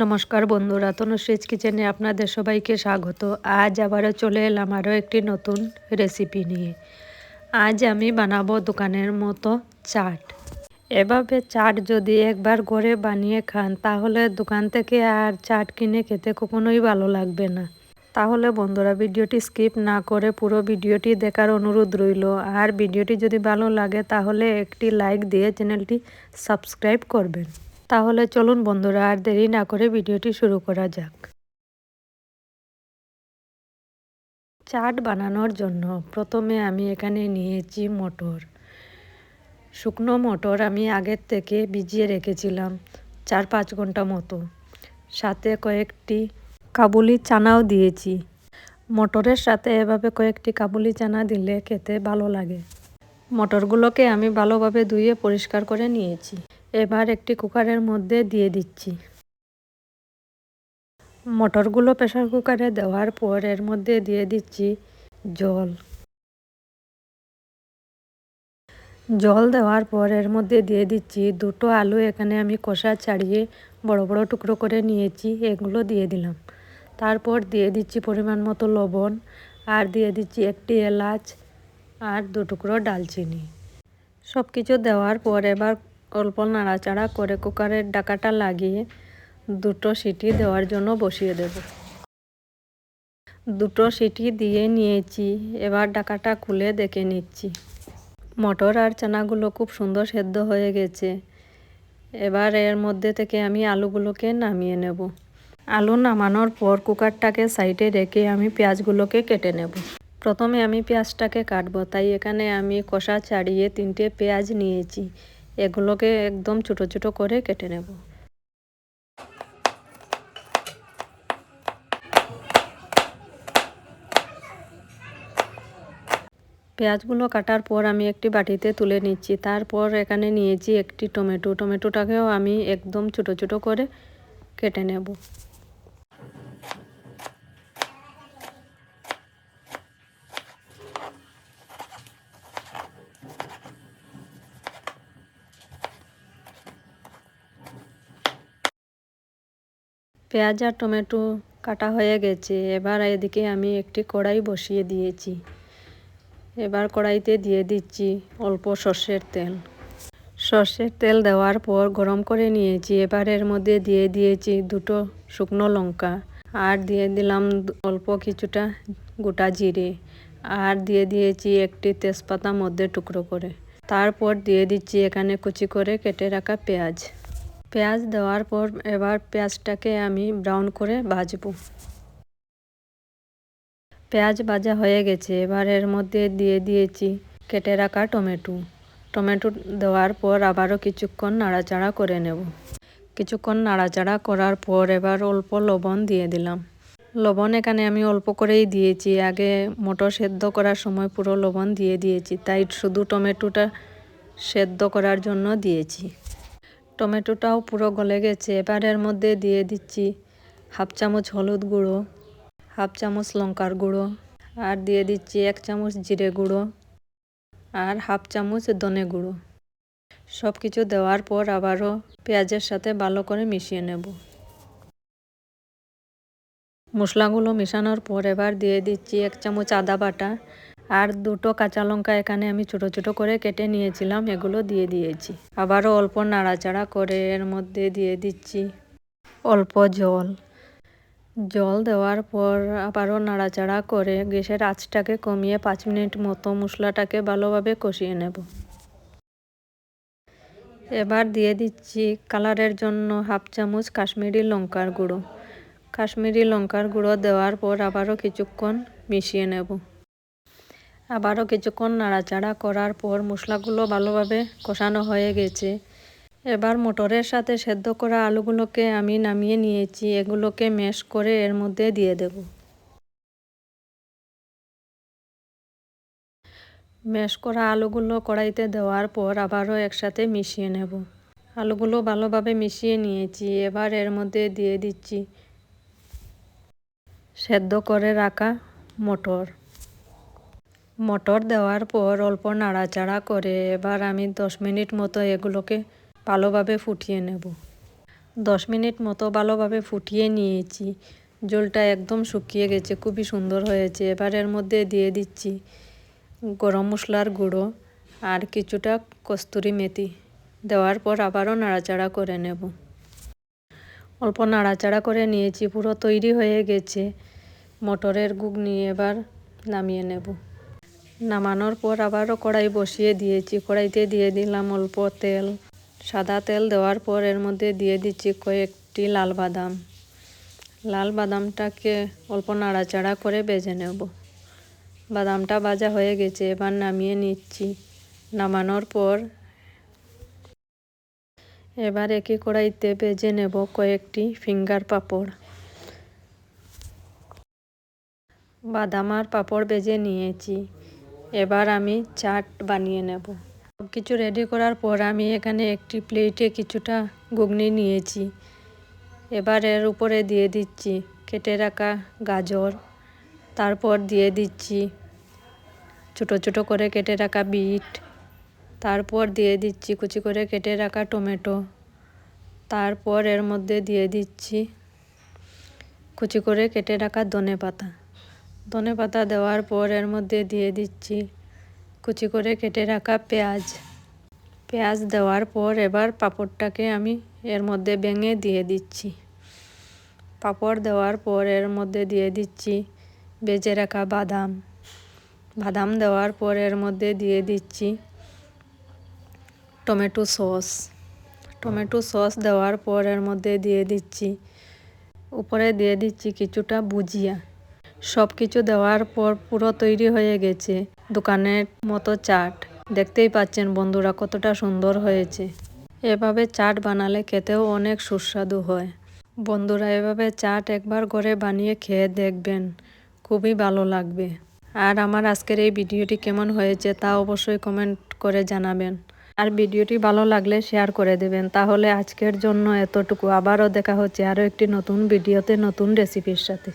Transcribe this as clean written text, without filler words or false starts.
নমস্কার বন্ধুরা, তনুশ্রীজ কিচেনে আপনাদের সবাইকে স্বাগত। আজ আবারও চলে এলাম আরও একটি নতুন রেসিপি নিয়ে। আজ আমি বানাবো দোকানের মতো চাট। এভাবে চাট যদি একবার ঘরে বানিয়ে খান তাহলে দোকান থেকে আর চাট কিনে খেতে কখনোই ভালো লাগবে না। তাহলে বন্ধুরা, ভিডিওটি স্কিপ না করে পুরো ভিডিওটি দেখার অনুরোধ রইল। আর ভিডিওটি যদি ভালো লাগে তাহলে একটি লাইক দিয়ে চ্যানেলটি সাবস্ক্রাইব করবেন। তাহলে চলুন বন্ধুরা, আর দেরি না করে ভিডিওটি শুরু করা যাক। চাট বানানোর জন্য প্রথমে আমি এখানে নিয়েছি মটর। শুকনো মটর আমি আগের থেকে ভিজিয়ে রেখেছিলাম 4-5 ঘন্টা মতো। সাথে কয়েকটি কাবুলি চানাও দিয়েছি। মটরের সাথে এভাবে কয়েকটি কাবুলি চানা দিলে খেতে ভালো লাগে। মটরগুলোকে আমি ভালোভাবে ধুয়ে পরিষ্কার করে নিয়েছি। এবার একটি কুকারের মধ্যে দিয়ে দিচ্ছি। মটরগুলো প্রেসার কুকারে দেওয়ার পর এর মধ্যে দিয়ে দিচ্ছি জল। জল দেওয়ার পর এর মধ্যে দিয়ে দিচ্ছি দুটো আলু। এখানে আমি খোসা ছাড়িয়ে বড় বড় টুকরো করে নিয়েছি, এগুলো দিয়ে দিলাম। তারপর দিয়ে দিচ্ছি পরিমাণ মতো লবণ, আর দিয়ে দিচ্ছি একটি এলাচ আর 2 টুকরো ডালচিনি। সব কিছু দেওয়ার পর এবার অল্প নাড়াচাড়া করে কুকারের ঢাকাটা লাগিয়ে 2টো সিটি দেওয়ার জন্য বসিয়ে দেব। 2টো সিটি দিয়ে নিয়েছি। এবার ঢাকাটা খুলে দেখে নিচ্ছি। মটর আর চানাগুলো খুব সুন্দর সেদ্ধ হয়ে গেছে। এবার এর মধ্যে থেকে আমি আলুগুলোকে নামিয়ে নেব। আলু নামানোর পর কুকারটাকে সাইডে রেখে আমি পেঁয়াজগুলোকে কেটে নেব। প্রথমে আমি পেঁয়াজটাকে কাটবো, তাই এখানে আমি খোসা ছাড়িয়ে 3টে পেঁয়াজ নিয়েছি। এগুলোকে একদম ছোটো ছোটো করে কেটে নেব। পেঁয়াজগুলো কাটার পর আমি একটি বাটিতে তুলে নিচ্ছি। তারপর এখানে নিয়েছি একটি টমেটো। টমেটোটাকেও আমি একদম ছোটো ছোটো করে কেটে নেব। পেঁয়াজ আর টমেটো কাটা হয়ে গেছে। এবার এদিকে আমি একটি কড়াই বসিয়ে দিয়েছি। এবার কড়াইতে দিয়ে দিচ্ছি অল্প সর্ষের তেল। সর্ষের তেল দেওয়ার পর গরম করে নিয়েছি। এবার এর মধ্যে দিয়ে দিয়েছি 2টো শুকনো লঙ্কা, আর দিয়ে দিলাম অল্প কিছুটা গোটা জিরে, আর দিয়ে দিয়েছি একটি তেজপাতা মধ্যে টুকরো করে। তারপর দিয়ে দিচ্ছি এখানে কুচি করে কেটে রাখা পেঁয়াজ। পেঁয়াজ দেওয়ার পর এবার পেঁয়াজটাকে আমি ব্রাউন করে ভাজবো। পেঁয়াজ ভাজা হয়ে গেছে। এবার এর মধ্যে দিয়ে দিয়েছি কেটে রাখা টমেটো। টমেটো দেওয়ার পর আবারও কিছুক্ষণ নাড়াচাড়া করে নেব। কিছুক্ষণ নাড়াচাড়া করার পর এবার অল্প লবণ দিয়ে দিলাম। লবণ এখানে আমি অল্প করেই দিয়েছি। আগে মটর সেদ্ধ করার সময় পুরো লবণ দিয়ে দিয়েছি, তাই শুধু টমেটোটা সেদ্ধ করার জন্য দিয়েছি। টমেটোটাও পুরো গলে গেছে। এবার এর মধ্যে দিয়ে দিচ্ছি 1/2 চামচ হলুদ গুঁড়ো, 1/2 চামচ লঙ্কার গুঁড়ো, আর দিয়ে দিচ্ছি 1 চামচ জিরে গুঁড়ো, আর 1/2 চামচ ধনে গুঁড়ো। সব কিছু দেওয়ার পর আবারও পেঁয়াজের সাথে ভালো করে মিশিয়ে নেব। মশলাগুলো মেশানোর পর এবার দিয়ে দিচ্ছি 1 চামচ আদা বাটা, আর 2টো কাঁচা লঙ্কা এখানে আমি ছোটো ছোটো করে কেটে নিয়েছিলাম, এগুলো দিয়ে দিয়েছি। আবারও অল্প নাড়াচাড়া করে এর মধ্যে দিয়ে দিচ্ছি অল্প জল। জল দেওয়ার পর আবারও নাড়াচাড়া করে গ্যাসের আঁচটাকে কমিয়ে 5 মিনিট মতো মশলাটাকে ভালোভাবে কষিয়ে নেব। এবার দিয়ে দিচ্ছি কালারের জন্য 1/2 চামচ কাশ্মীরি লঙ্কার গুঁড়ো। কাশ্মীরি লঙ্কার গুঁড়ো দেওয়ার পর আবারও কিছুক্ষণ মিশিয়ে নেব। আবারও কিছুক্ষণ নাড়াচাড়া করার পর মশলাগুলো ভালোভাবে কষানো হয়ে গেছে। এবার মটরের সাথে সেদ্ধ করা আলুগুলোকে আমি নামিয়ে নিয়েছি। এগুলোকে ম্যাশ করে এর মধ্যে দিয়ে দেব। ম্যাশ করা আলুগুলো কড়াইতে দেওয়ার পর আবারও একসাথে মিশিয়ে নেব। আলুগুলো ভালোভাবে মিশিয়ে নিয়েছি। এবার এর মধ্যে দিয়ে দিচ্ছি সেদ্ধ করে রাখা মটর। মটর দেওয়ার পর অল্প নাড়াচাড়া করে এবার আমি 10 মিনিট মতো এগুলোকে ভালোভাবে ফুটিয়ে নেব। 10 মিনিট মতো ভালোভাবে ফুটিয়ে নিয়েছি। ঝোলটা একদম শুকিয়ে গেছে, খুবই সুন্দর হয়েছে। এবার এর মধ্যে দিয়ে দিচ্ছি গরম মশলার গুঁড়ো আর কিছুটা কস্তুরি মেথি। দেওয়ার পর আবারও নাড়াচাড়া করে নেব। অল্প নাড়াচাড়া করে নিয়েছি, পুরো তৈরি হয়ে গেছে মটরের ঘুগনি। এবার নামিয়ে নেব। নামানোর পর আবারও কড়াই বসিয়ে দিয়েছি। কড়াইতে দিয়ে দিলাম অল্প তেল। সাদা তেল দেওয়ার পর এর মধ্যে দিয়ে দিচ্ছি কয়েকটি লাল বাদাম। লাল বাদামটাকে অল্প নাড়াচাড়া করে ভেজে নেব। বাদামটা ভাজা হয়ে গেছে, এবার নামিয়ে নিচ্ছি। নামানোর পর এবার একই কড়াইতে ভেজে নেব কয়েকটি ফিঙ্গার পাঁপড়। বাদাম আর পাঁপড় ভেজে নিয়েছি। এবার আমি চাট বানিয়ে নেব। সব কিছু রেডি করার পর আমি এখানে একটি প্লেটে কিছুটা ঘুগনি নিয়েছি। এবার এর উপরে দিয়ে দিচ্ছি কেটে রাখা গাজর। তারপর দিয়ে দিচ্ছি ছোট ছোট করে কেটে রাখা বিট। তারপর দিয়ে দিচ্ছি কুচি করে কেটে রাখা টমেটো। তারপর এর মধ্যে দিয়ে দিচ্ছি কুচি করে কেটে রাখা ধনেপাতা। ধনেপাতা দেওয়ার পর এর মধ্যে দিয়ে দিচ্ছি কুচি করে কেটে রাখা পেঁয়াজ। পেঁয়াজ দেওয়ার পর এবার পাঁপড়টাকে আমি এর মধ্যে ভেঙে দিয়ে দিচ্ছি। পাঁপড় দেওয়ার পর এর মধ্যে দিয়ে দিচ্ছি ভেজে রাখা বাদাম। বাদাম দেওয়ার পর এর মধ্যে দিয়ে দিচ্ছি টমেটো সস। টমেটো সস দেওয়ার পর এর মধ্যে দিয়ে দিচ্ছি উপরে দিয়ে দিচ্ছি কিছুটা ভুজিয়া। সব কিছু দেওয়ার পর পুরো তৈরি হয়ে গেছে দোকানের মতো চাট। দেখতেই পাচ্ছেন বন্ধুরা কতটা সুন্দর হয়েছে। এভাবে চাট বানালে খেতেও অনেক সুস্বাদু হয়। বন্ধুরা এভাবে চাট একবার ঘরে বানিয়ে খেয়ে দেখবেন, খুবই ভালো লাগবে। আর আমার আজকের এই ভিডিওটি কেমন হয়েছে তা অবশ্যই কমেন্ট করে জানাবেন। আর ভিডিওটি ভালো লাগলে শেয়ার করে দেবেন। তাহলে আজকের জন্য এতটুকু। আবারও দেখা হচ্ছে আরও একটি নতুন ভিডিওতে নতুন রেসিপির সাথে।